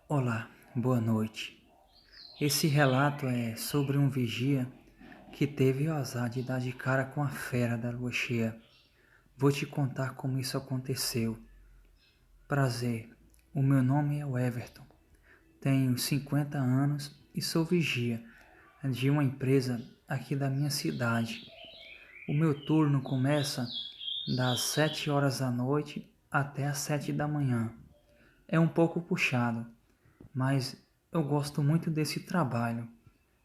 Olá, boa noite. Esse relato é sobre um vigia que teve o azar de dar de cara com a fera da lua cheia. Vou te contar como isso aconteceu. Prazer, o meu nome é Everton. Tenho 50 anos e sou vigia de uma empresa aqui da minha cidade. O meu turno começa das 7 horas da noite até as 7 da manhã. É um pouco puxado, mas eu gosto muito desse trabalho.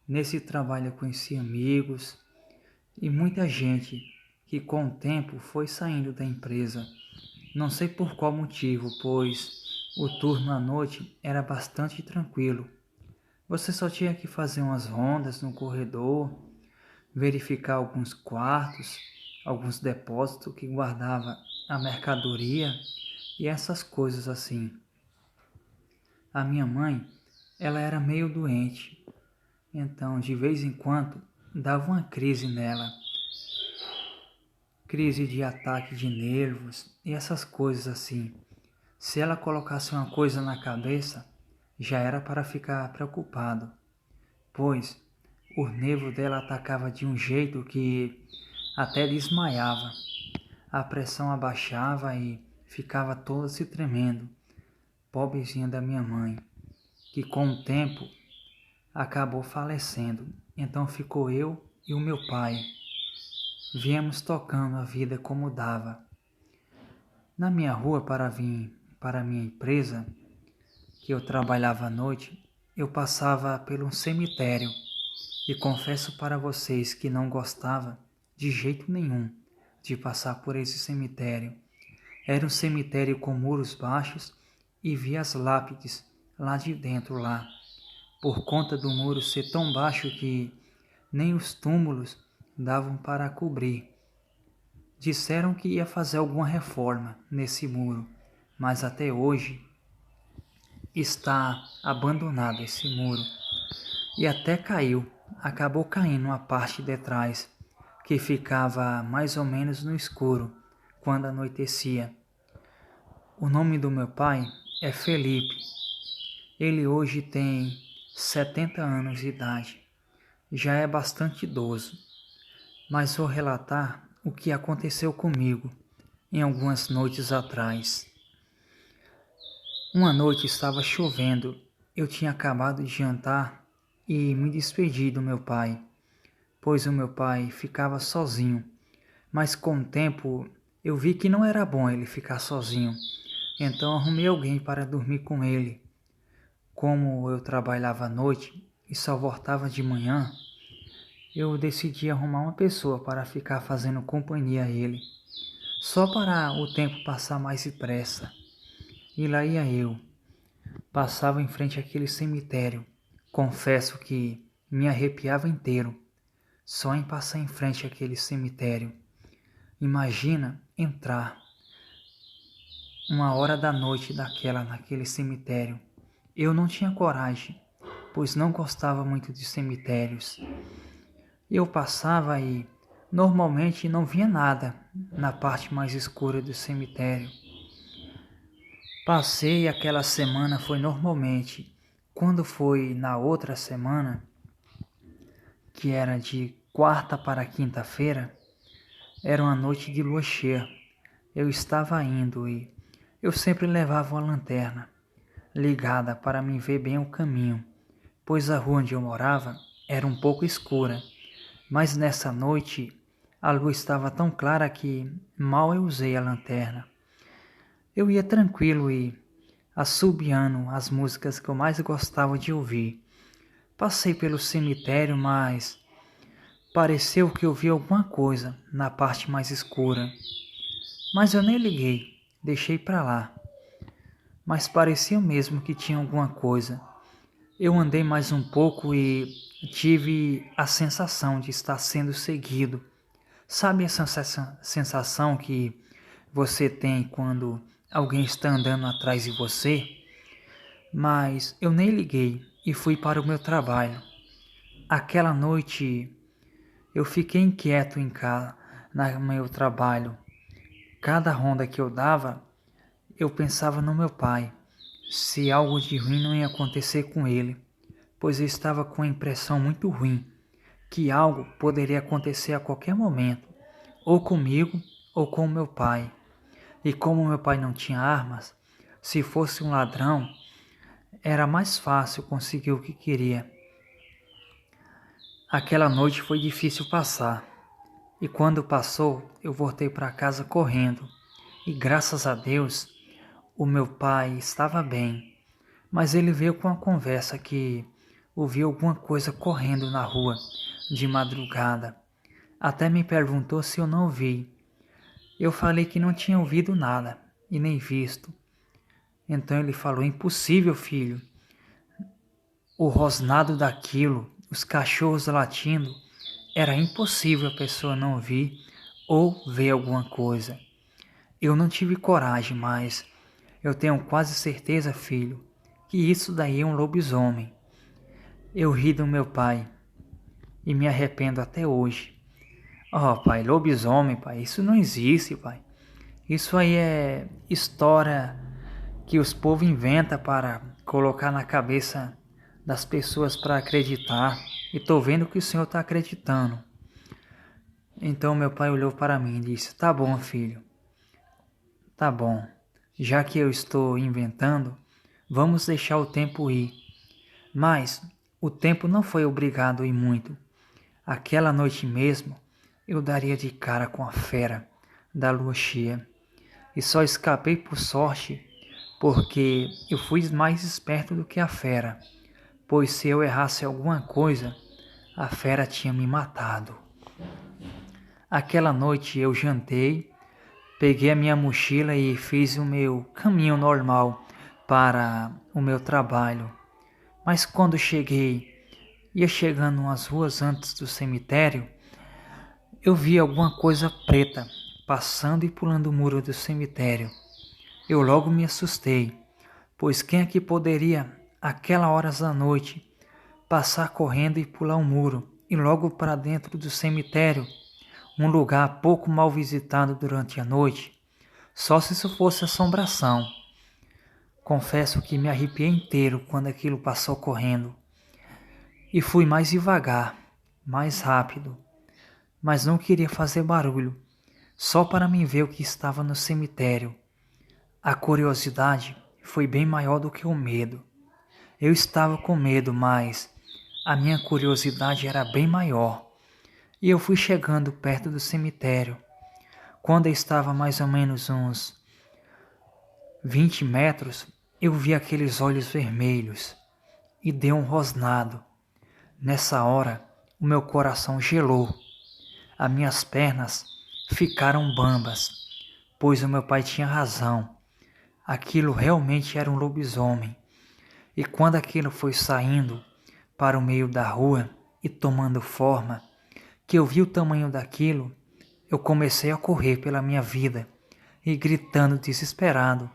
Nesse trabalho eu conheci amigos e muita gente que com o tempo foi saindo da empresa. Não sei por qual motivo, pois o turno à noite era bastante tranquilo. Você só tinha que fazer umas rondas no corredor, verificar alguns quartos, alguns depósitos que guardava a mercadoria e essas coisas assim. A minha mãe, ela era meio doente, então de vez em quando dava uma crise nela, crise de ataque de nervos e essas coisas assim. Se ela colocasse uma coisa na cabeça, já era para ficar preocupado, pois o nervo dela atacava de um jeito que até desmaiava. A pressão abaixava e ficava toda se tremendo. Pobrezinha da minha mãe, que com o tempo acabou falecendo. Então ficou eu e o meu pai. Viemos tocando a vida como dava. Na minha rua para vir para a minha empresa, que eu trabalhava à noite, eu passava por um cemitério e confesso para vocês que não gostava de jeito nenhum de passar por esse cemitério. Era um cemitério com muros baixos e via as lápides lá de dentro lá, por conta do muro ser tão baixo que nem os túmulos davam para cobrir. Disseram que ia fazer alguma reforma nesse muro, mas até hoje está abandonado esse muro. E até caiu, acabou caindo uma parte de trás, que ficava mais ou menos no escuro quando anoitecia. O nome do meu pai é Felipe. Ele hoje tem 70 anos de idade. Já é bastante idoso, mas vou relatar o que aconteceu comigo em algumas noites atrás. Uma noite estava chovendo, eu tinha acabado de jantar e me despedi do meu pai, pois o meu pai ficava sozinho, mas com o tempo eu vi que não era bom ele ficar sozinho, então arrumei alguém para dormir com ele. Como eu trabalhava à noite e só voltava de manhã, eu decidi arrumar uma pessoa para ficar fazendo companhia a ele, só para o tempo passar mais depressa. E lá ia eu, passava em frente àquele cemitério. Confesso que me arrepiava inteiro, só em passar em frente àquele cemitério. Imagina entrar 1 hora da noite naquele cemitério. Eu não tinha coragem, pois não gostava muito de cemitérios. Eu passava e normalmente não via nada na parte mais escura do cemitério. Passei aquela semana foi normalmente. Quando foi na outra semana, que era de quarta para quinta-feira, era uma noite de lua cheia. Eu estava indo e eu sempre levava uma lanterna ligada para me ver bem o caminho, pois a rua onde eu morava era um pouco escura. Mas nessa noite a lua estava tão clara que mal eu usei a lanterna. Eu ia tranquilo e assobiando as músicas que eu mais gostava de ouvir. Passei pelo cemitério, mas pareceu que eu vi alguma coisa na parte mais escura. Mas eu nem liguei, deixei para lá. Mas parecia mesmo que tinha alguma coisa. Eu andei mais um pouco e tive a sensação de estar sendo seguido. Sabe essa sensação que você tem quando alguém está andando atrás de você? Mas eu nem liguei e fui para o meu trabalho. Aquela noite eu fiquei inquieto em casa, no meu trabalho. Cada ronda que eu dava, eu pensava no meu pai. se algo de ruim não ia acontecer com ele, pois eu estava com a impressão muito ruim que algo poderia acontecer a qualquer momento, ou comigo ou com meu pai. E como meu pai não tinha armas, se fosse um ladrão, era mais fácil conseguir o que queria. Aquela noite foi difícil passar, e quando passou, eu voltei para casa correndo. E graças a Deus, o meu pai estava bem, mas ele veio com a conversa que ouviu alguma coisa correndo na rua de madrugada. Até me perguntou se eu não ouvi. Eu falei que não tinha ouvido nada e nem visto. Então ele falou: impossível, filho. O rosnado daquilo, os cachorros latindo, era impossível a pessoa não ouvir ou ver alguma coisa. Eu não tive coragem, mas eu tenho quase certeza, filho, que isso daí é um lobisomem. Eu ri do meu pai e me arrependo até hoje. Oh, pai, lobisomem, pai, isso não existe, pai. Isso aí é história que os povos inventam para colocar na cabeça das pessoas para acreditar. E tô vendo que o senhor está acreditando. Então meu pai olhou para mim e disse: tá bom, filho. Tá bom. Já que eu estou inventando, vamos deixar o tempo ir. Mas o tempo não foi obrigado a ir muito. Aquela noite mesmo, eu daria de cara com a fera da lua cheia. E só escapei por sorte, porque eu fui mais esperto do que a fera, pois se eu errasse alguma coisa, a fera tinha me matado. Aquela noite eu jantei, peguei a minha mochila e fiz o meu caminho normal para o meu trabalho. Mas quando ia chegando umas ruas antes do cemitério, eu vi alguma coisa preta passando e pulando o muro do cemitério. Eu logo me assustei, pois quem é que poderia, àquela horas da noite, passar correndo e pular um muro e logo para dentro do cemitério, um lugar pouco mal visitado durante a noite, só se isso fosse assombração. Confesso que me arrepiei inteiro quando aquilo passou correndo. E fui mais devagar, mais rápido, mas não queria fazer barulho, só para mim ver o que estava no cemitério. A curiosidade foi bem maior do que o medo. Eu estava com medo, mas a minha curiosidade era bem maior. E eu fui chegando perto do cemitério. Quando eu estava mais ou menos uns 20 metros, eu vi aqueles olhos vermelhos e deu um rosnado. Nessa hora, o meu coração gelou. As minhas pernas ficaram bambas, pois o meu pai tinha razão. Aquilo realmente era um lobisomem. E quando aquilo foi saindo para o meio da rua e tomando forma, que eu vi o tamanho daquilo, eu comecei a correr pela minha vida e gritando desesperado.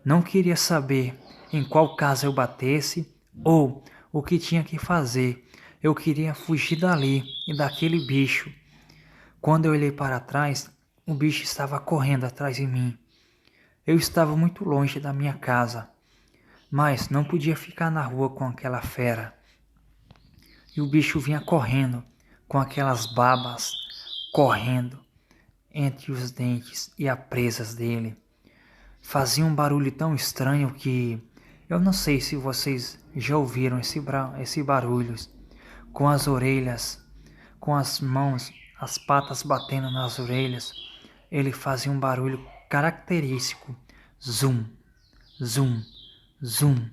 Não queria saber em qual casa eu batesse ou o que tinha que fazer. Eu queria fugir dali e daquele bicho. Quando eu olhei para trás, o bicho estava correndo atrás de mim. Eu estava muito longe da minha casa, mas não podia ficar na rua com aquela fera. E o bicho vinha correndo, com aquelas babas, correndo entre os dentes e as presas dele. Fazia um barulho tão estranho que eu não sei se vocês já ouviram esse barulho, com as orelhas, com as mãos, as patas batendo nas orelhas. Ele fazia um barulho característico, zum, zum, zum.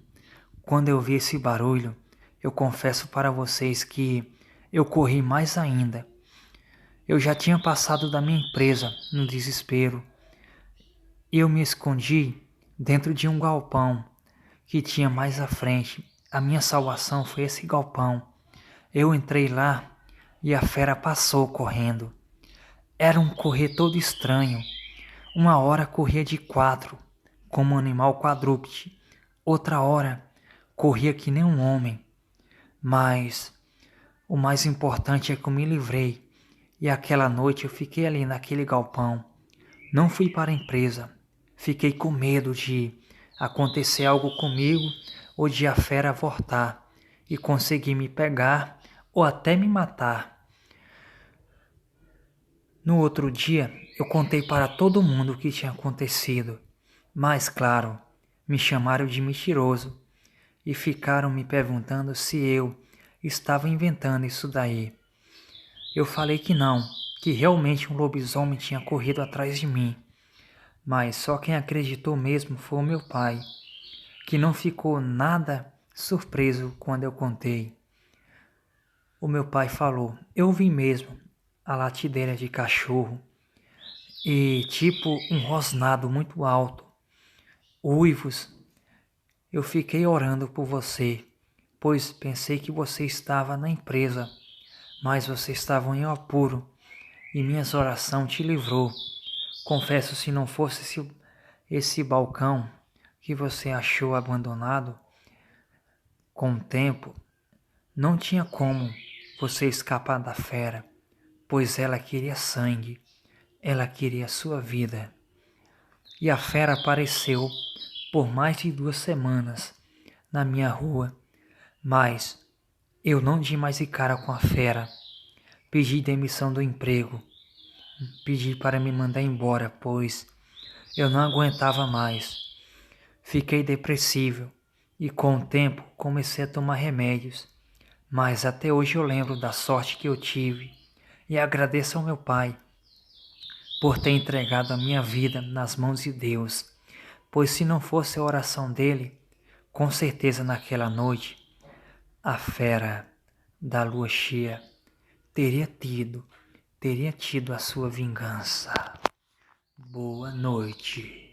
Quando eu vi esse barulho, eu confesso para vocês que eu corri mais ainda. Eu já tinha passado da minha empresa no desespero. Eu me escondi dentro de um galpão que tinha mais à frente. A minha salvação foi esse galpão. Eu entrei lá e a fera passou correndo. Era um correr todo estranho. Uma hora corria de 4, como um animal quadrúpede. Outra hora corria que nem um homem. Mas o mais importante é que eu me livrei. E aquela noite eu fiquei ali naquele galpão. Não fui para a empresa. Fiquei com medo de acontecer algo comigo ou de a fera voltar e conseguir me pegar ou até me matar. No outro dia, eu contei para todo mundo o que tinha acontecido, mas, claro, me chamaram de mentiroso e ficaram me perguntando se eu estava inventando isso daí. Eu falei que não, que realmente um lobisomem tinha corrido atrás de mim, mas só quem acreditou mesmo foi o meu pai, que não ficou nada surpreso quando eu contei. O meu pai falou: eu vi mesmo a latideira de cachorro e tipo um rosnado muito alto, uivos. Eu fiquei orando por você, pois pensei que você estava na empresa, mas você estava em apuro e minhas orações te livrou. Confesso, se não fosse esse balcão que você achou abandonado, com o tempo, não tinha como você escapar da fera, pois ela queria sangue, ela queria sua vida. E a fera apareceu por mais de 2 semanas na minha rua, mas eu não dei mais de cara com a fera. Pedi demissão do emprego, pedi para me mandar embora, pois eu não aguentava mais. Fiquei depressivo e com o tempo comecei a tomar remédios, mas até hoje eu lembro da sorte que eu tive e agradeço ao meu pai por ter entregado a minha vida nas mãos de Deus, pois se não fosse a oração dele, com certeza naquela noite a fera da lua cheia teria tido a sua vingança. Boa noite.